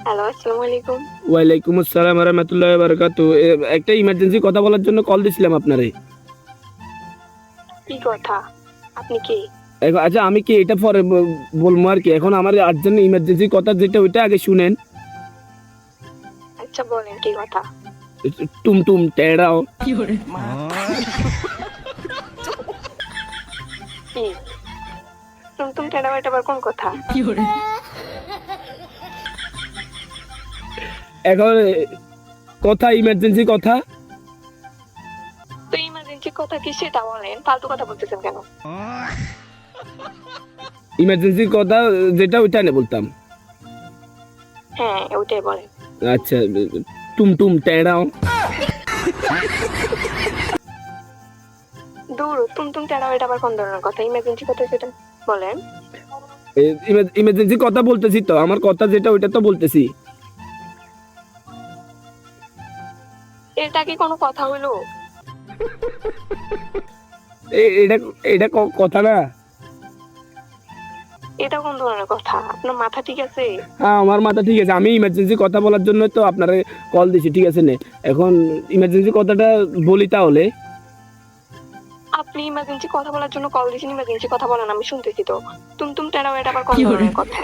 Hello, আসসালামু আলাইকুম। ওয়ালাইকুম আসসালাম ওয়া রাহমাতুল্লাহি ওয়া বারাকাতুহু। একটা ইমার্জেন্সি কথা বলার জন্য কল দিছিলাম আপনারে। কি কথা? আপনি কে? আচ্ছা, আমি কি এটা পরে বলবো আর কি। এখন আমার আর্জেন্ট ইমার্জেন্সি কথা যেটা ওইটা আগে শুনেন। আচ্ছা বলেন কি কথা? টুমটুম টেড়াও। কি? টুমটুম টেড়াও এটা আবার কোন কথা? এখন কথা ইমার্জেন্সি কথা। তো ইমার্জেন্সি কথা কি সেটা বলেন, ফালতু কথা বলতেছেন কেন? ইমার্জেন্সি কথা যেটা ওইটা না বলতাম। হ্যাঁ ওইটাই বলেন। আচ্ছা, টুমটুম টেড়াও। দূর, টুমটুম টেড়াও এটা আবার কোন ধরনের কথা? ইমার্জেন্সি কথা সেটা বলেন। ইমার্জেন্সি কথা বলতেছি তো, আমার কথা যেটা ওইটা তো বলতেছি। এটা কি কোনো কথা হইলো? এটা এটা কথা না। এটা কোন ধরনের কথা? আপনার মাথা ঠিক আছে? হ্যাঁ, আমার মাথা ঠিক আছে। আমি ইমার্জেন্সি কথা বলার জন্য তো আপনারে কল দিছি, ঠিক আছে নে। এখন ইমার্জেন্সি কথাটা বলি তাহলে। আপনি ইমার্জেন্সি কথা বলার জন্য কল দিয়েছেন, ইমার্জেন্সি কথা বলেন, আমি শুনতেছি তো। টুমটুম টেড়াও এটা আবার কোন ধরনের কথা?